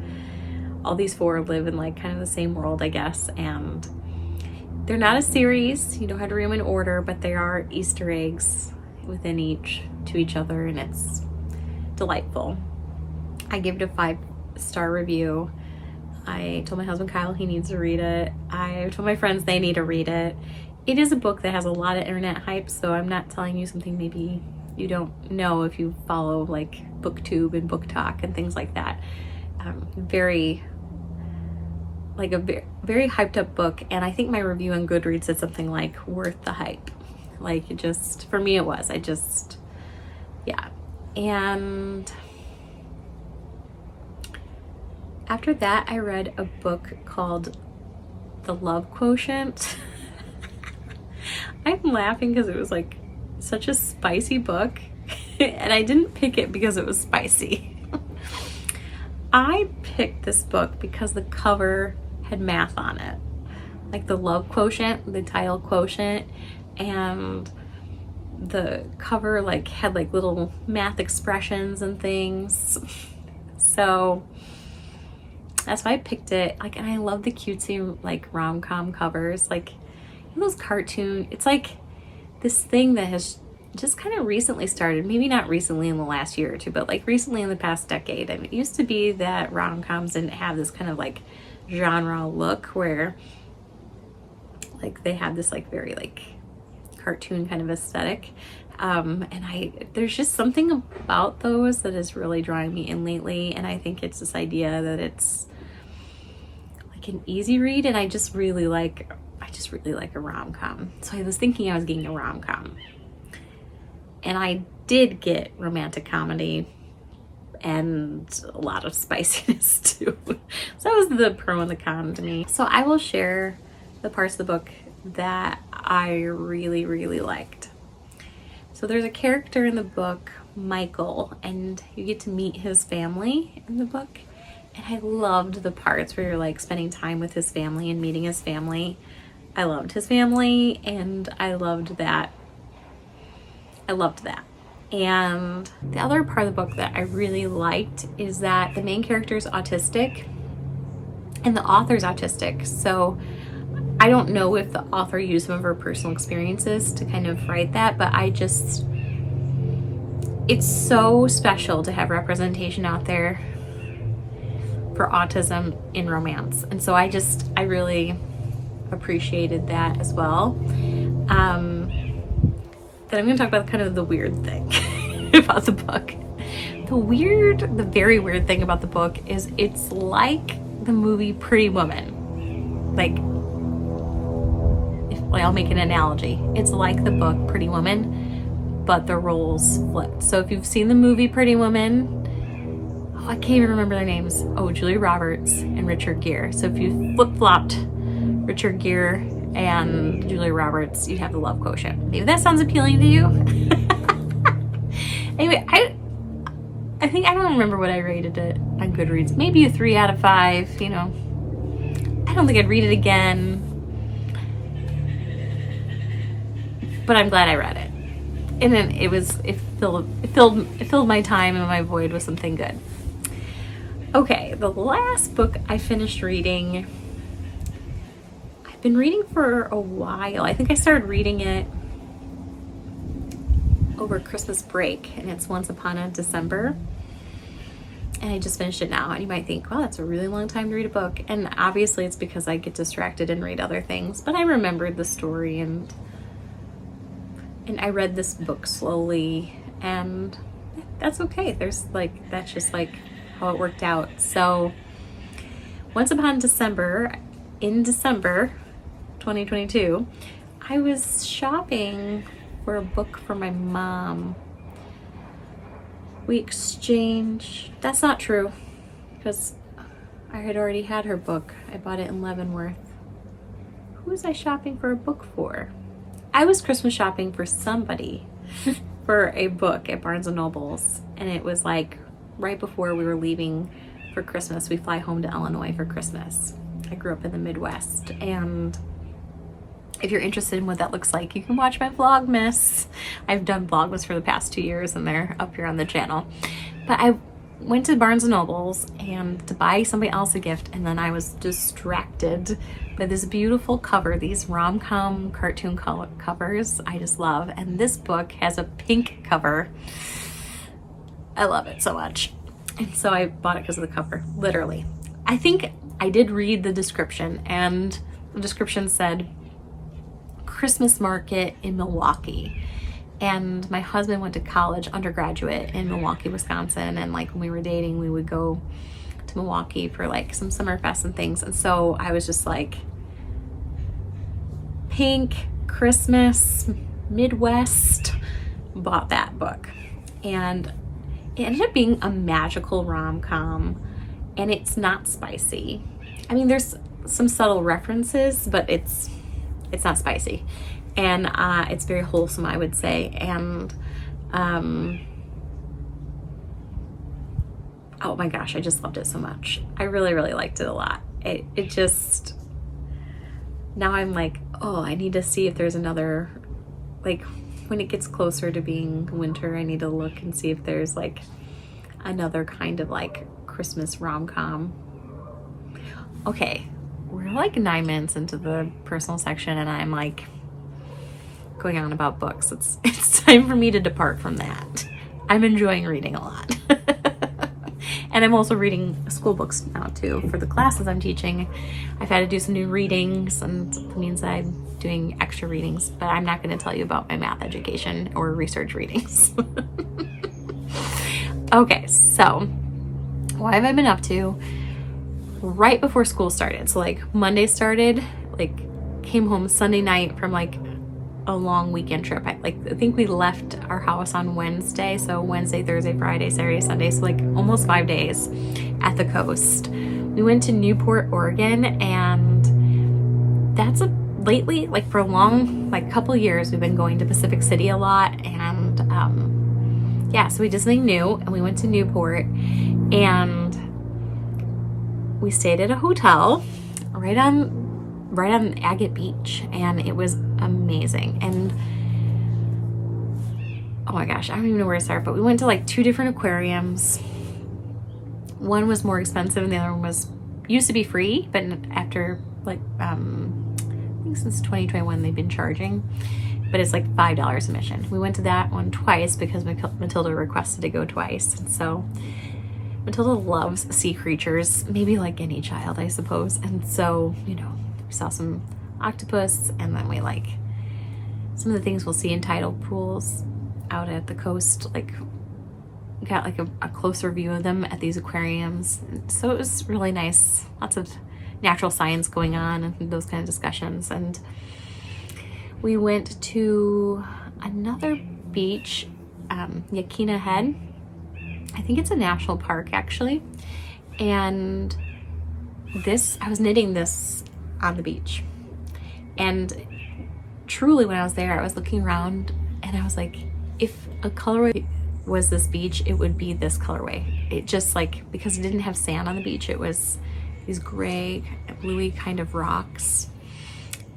all these 4 live in like kind of the same world, I guess. And they're not a series, you don't have to read them in order, but they are Easter eggs within to each other, and it's delightful. I give it a 5-star review. I told my husband Kyle he needs to read it. I told my friends they need to read it. It is a book that has a lot of internet hype, so I'm not telling you something maybe you don't know if you follow like BookTube and Book Talk and things like that. Very like a very, very hyped up book, and I think my review on Goodreads said something like worth the hype. Like, it just, for me it was. Yeah. And after that, I read a book called The Love Quotient. I'm laughing because it was like such a spicy book, and I didn't pick it because it was spicy. I picked this book because the cover had math on it, like The Love Quotient, the title Quotient, and the cover like had like little math expressions and things. So that's why I picked it. Like, and I love the cutesy like rom-com covers, like those cartoon. It's like this thing that has just kind of recently started, maybe not recently in the last year or two, but like recently in the past decade. I mean, it used to be that rom-coms didn't have this kind of like genre look where like they have this like very like cartoon kind of aesthetic. And there's just something about those that is really drawing me in lately. And I think it's this idea that it's like an easy read, and I just really like a rom-com. So I was thinking I was getting a rom-com, and I did get romantic comedy and a lot of spiciness too. So that was the pro and the con to me. So I will share the parts of the book that I really, really liked. So there's a character in the book, Michael, and you get to meet his family in the book. And I loved the parts where you're like spending time with his family and meeting his family. I loved his family, and I loved that. And the other part of the book that I really liked is that the main character is autistic and the author's autistic. So I don't know if the author used some of her personal experiences to kind of write that, but it's so special to have representation out there for autism in romance. And so I really appreciated that as well. Then I'm going to talk about kind of the weird thing about the book. The very weird thing about the book is it's like the movie Pretty Woman. Like, I'll make an analogy. It's like the book Pretty Woman, but the roles flipped. So if you've seen the movie Pretty Woman, I can't even remember their names. Oh, Julia Roberts and Richard Gere. So if you flip-flopped Richard Gere and Julia Roberts, you'd have The Love Quotient. Maybe that sounds appealing to you. Anyway, I think I don't remember what I rated it on Goodreads. Maybe a 3 out of 5, you know. I don't think I'd read it again, but I'm glad I read it. And then it filled my time and my void with something good. Okay, the last book I finished reading, I've been reading for a while. I think I started reading it over Christmas break, and it's Once Upon a December. And I just finished it now. And you might think, well, that's a really long time to read a book. And obviously it's because I get distracted and read other things. But I remembered the story, and I read this book slowly, and that's okay. That's just like how it worked out. So Once Upon December, in December 2022, I was shopping for a book for my mom. We exchanged, that's not true, because I had already had her book. I bought it in Leavenworth. Who was I shopping for a book for? I was Christmas shopping for somebody for a book at Barnes & Noble's, and it was like right before we were leaving for Christmas. We fly home to Illinois for Christmas. I grew up in the Midwest, and if you're interested in what that looks like, you can watch my Vlogmas. I've done Vlogmas for the past 2 years, and they're up here on the channel. But I went to Barnes & Noble's and to buy somebody else a gift, and then I was distracted by this beautiful cover, these rom-com cartoon covers I just love. And this book has a pink cover. I love it so much. And so I bought it because of the cover, literally. I think I did read the description, and the description said, Christmas market in Milwaukee. And my husband went to college, undergraduate in Milwaukee, Wisconsin, and like when we were dating, we would go to to Milwaukee for like some summer fests and things. And so I was just like, pink, Christmas, Midwest, bought that book. And it ended up being a magical rom-com, and it's not spicy. I mean, there's some subtle references, but it's not spicy. And it's very wholesome, I would say. And oh my gosh, I just loved it so much. I really, really liked it a lot. It just, now I'm like, oh, I need to see if there's another, like when it gets closer to being winter, I need to look and see if there's like another kind of like Christmas rom-com. Okay, we're like 9 minutes into the personal section and I'm like going on about books. It's time for me to depart from that. I'm enjoying reading a lot. And I'm also reading school books now too. For the classes I'm teaching, I've had to do some new readings, and it means I'm doing extra readings, but I'm not going to tell you about my math education or research readings. Okay, so what have I been up to? Right before school started, so like Monday started, like came home Sunday night from like a long weekend trip. I think we left our house on Wednesday, so Wednesday, Thursday, Friday, Saturday, Sunday, so like almost 5 days at the coast. We went to Newport, Oregon, and that's lately, like for a long, like couple years, we've been going to Pacific City a lot, and yeah, so we did something new, and we went to Newport, and we stayed at a hotel right on Agate Beach, and it was amazing. And oh my gosh, I don't even know where to start, but we went to like 2 different aquariums. One was more expensive and the other one used to be free, but after like I think since 2021 they've been charging, but it's like $5 admission. We went to that one twice because Matilda requested to go twice, and so Matilda loves sea creatures, maybe like any child, I suppose. And so, you know, we saw some octopus, and then we like some of the things we'll see in tidal pools out at the coast, like got like a closer view of them at these aquariums. So it was really nice. Lots of natural science going on and those kind of discussions. And we went to another beach, Yaquina Head. I think it's a national park actually. And I was knitting this on the beach. And truly when I was there, I was looking around and I was like, if a colorway was this beach, it would be this colorway. It just like, because it didn't have sand on the beach, it was these gray, bluey kind of rocks.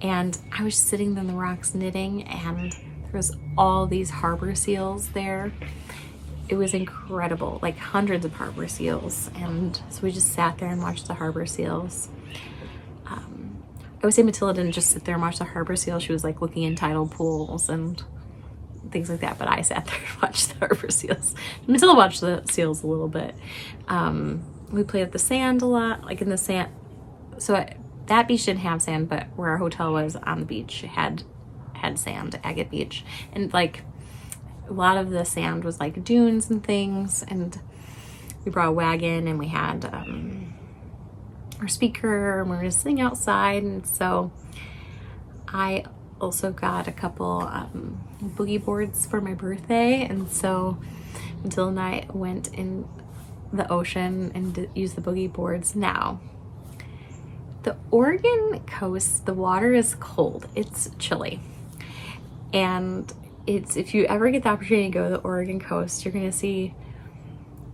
And I was sitting on the rocks knitting, and there was all these harbor seals there. It was incredible, like hundreds of harbor seals. And so we just sat there and watched the harbor seals. I would say Matilda didn't just sit there and watch the harbor seals. She was like looking in tidal pools and things like that. But I sat there and watched the harbor seals. Matilda watched the seals a little bit. We played with the sand a lot, like in the sand. So that beach didn't have sand, but where our hotel was on the beach had sand, Agate Beach. And like a lot of the sand was like dunes and things. And we brought a wagon, and we had our speaker, and we were just sitting outside. And so I also got a couple boogie boards for my birthday, and so Matilda and I went in the ocean and used the boogie boards. Now the Oregon coast, the water is cold, it's chilly, and if you ever get the opportunity to go to the Oregon coast, you're gonna see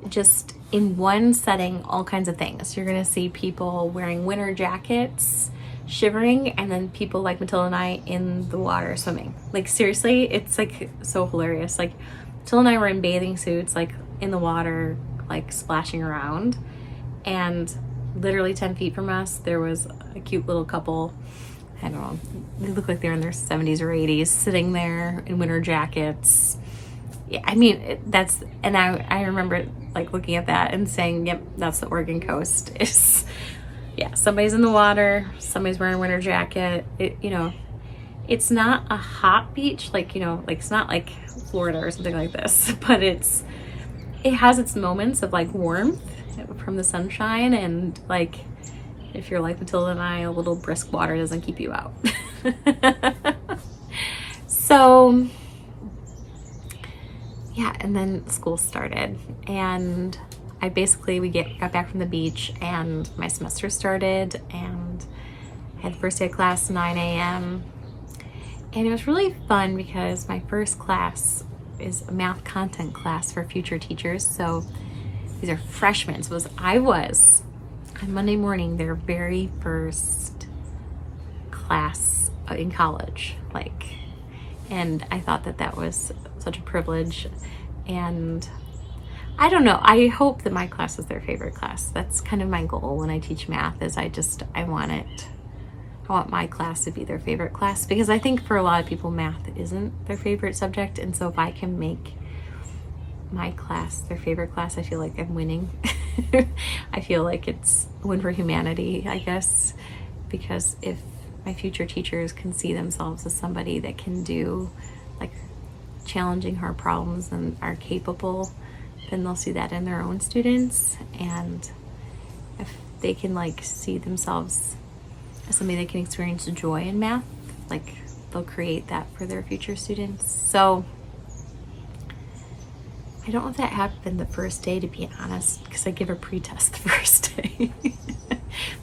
just in one setting all kinds of things. You're gonna see people wearing winter jackets, shivering, and then people like Matilda and I in the water swimming. Like seriously, it's like so hilarious. Like Matilda and I were in bathing suits, like in the water, like splashing around, and literally 10 feet from us there was a cute little couple. I don't know, they look like they're in their 70s or 80s, sitting there in winter jackets. Yeah, I mean, I remember like looking at that and saying, yep, that's the Oregon coast. Yeah, somebody's in the water, somebody's wearing a winter jacket. You know, it's not a hot beach, like, you know, like it's not like Florida or something like this, but it has its moments of like warmth, from the sunshine, and like if you're like Matilda and I, a little brisk water doesn't keep you out. So yeah, and then school started, and we got back from the beach, and my semester started, and I had the first day of class 9 a.m. and it was really fun because my first class is a math content class for future teachers. So these are freshmen. So I was on Monday morning their very first class in college, and I thought that was such a privilege. And I don't know, I hope that my class is their favorite class. That's kind of my goal when I teach math, is I want my class to be their favorite class, because I think for a lot of people math isn't their favorite subject. And so if I can make my class their favorite class, I feel like I'm winning. I feel like it's a win for humanity, I guess, because if my future teachers can see themselves as somebody that can do like challenging hard problems and are capable, then they'll see that in their own students. And if they can like see themselves as somebody that can experience joy in math, like they'll create that for their future students. So I don't know if that happened the first day, to be honest, because I give a pre-test the first day.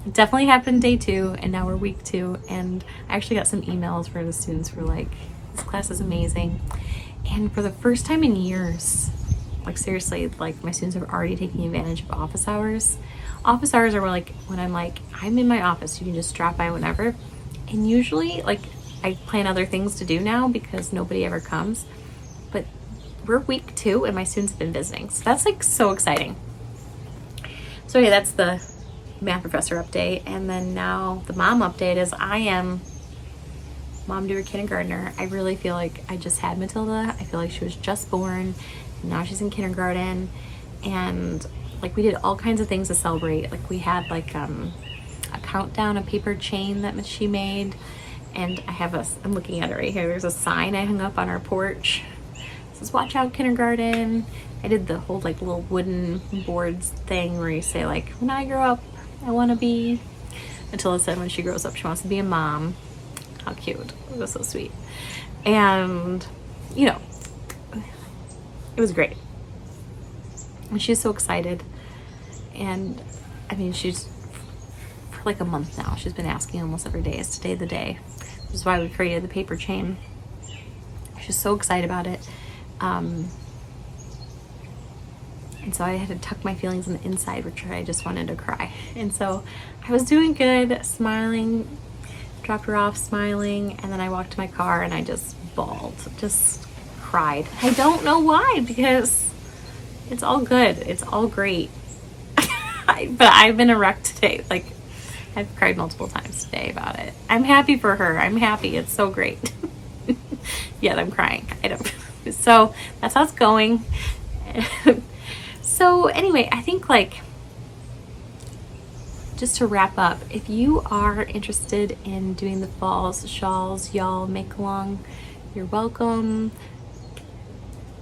It definitely happened day 2, and now we're week 2, and I actually got some emails where the students were like, this class is amazing. And for the first time in years, like seriously, like my students are already taking advantage of office hours. Office hours are like when I'm in my office, you can just drop by whenever. And usually like I plan other things to do now because nobody ever comes. But we're week 2 and my students have been visiting. So that's like so exciting. So yeah, that's the math professor update. And then now the mom update is I am mom to a kindergartner. I really feel like I just had Matilda. I feel like she was just born. And now she's in kindergarten. And like we did all kinds of things to celebrate. Like we had like a countdown, a paper chain that she made. And I'm looking at it right here. There's a sign I hung up on our porch. It says, watch out kindergarten. I did the whole like little wooden boards thing where you say like, when I grow up, I want to be. Matilda said when she grows up, she wants to be a mom. How cute. It was so sweet. And, you know, it was great. And she's so excited. And I mean, she's for like a month now, she's been asking almost every day, is today the day? Which is why we created the paper chain. She's so excited about it. And so I had to tuck my feelings on the inside, which I just wanted to cry. And so I was doing good, smiling, dropped her off smiling, and then I walked to my car and I just bawled, just cried. I don't know why, because it's all good. It's all great. But I've been a wreck today. Like, I've cried multiple times today about it. I'm happy for her. I'm happy. It's so great. Yet I'm crying. So that's how it's going. So anyway, I think like, just to wrap up, if you are interested in doing the falls, shawls, y'all, Makealong, you're welcome.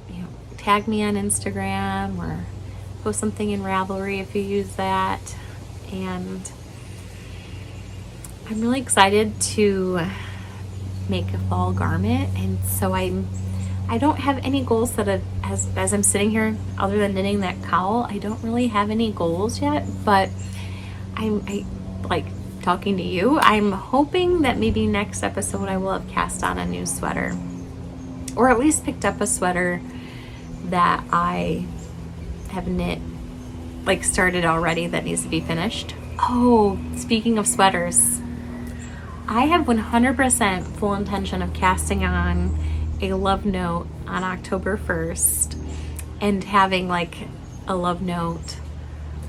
You know, tag me on Instagram or post something in Ravelry if you use that. And I'm really excited to make a fall garment, and so I don't have any goals that as I'm sitting here, other than knitting that cowl. I don't really have any goals yet, but I like talking to you. I'm hoping that maybe next episode I will have cast on a new sweater, or at least picked up a sweater that I have knit, like started already, that needs to be finished. Oh, speaking of sweaters, I have 100% full intention of casting on a love note on October 1st and having like a love note,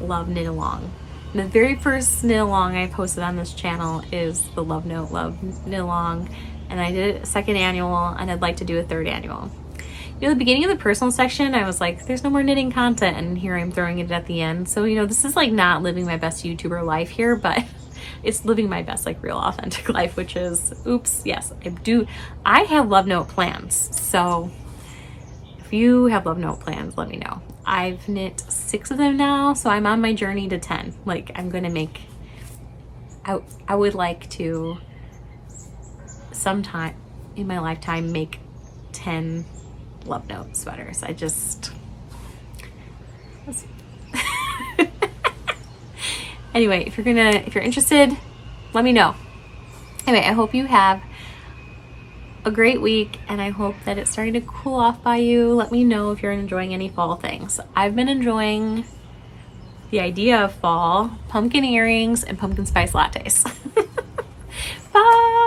love knit along. The very first knit along I posted on this channel is the love note, love knit along, and I did a 2nd annual, and I'd like to do a 3rd annual. You know, the beginning of the personal section, I was like, there's no more knitting content, and here I'm throwing it at the end. So, you know, this is like not living my best YouTuber life here, but it's living my best, like real authentic life, which is, oops, yes, I have love note plans. So if you have love note plans, let me know. I've knit 6 of them now, so I'm on my journey to 10. Like, I'm gonna make, I would like to sometime in my lifetime make 10 Love Note sweaters. I just, anyway, if you're interested, let me know. Anyway, I hope you have a great week, and I hope that it's starting to cool off by you. Let me know if you're enjoying any fall things. I've been enjoying the idea of fall, pumpkin earrings, and pumpkin spice lattes. Bye!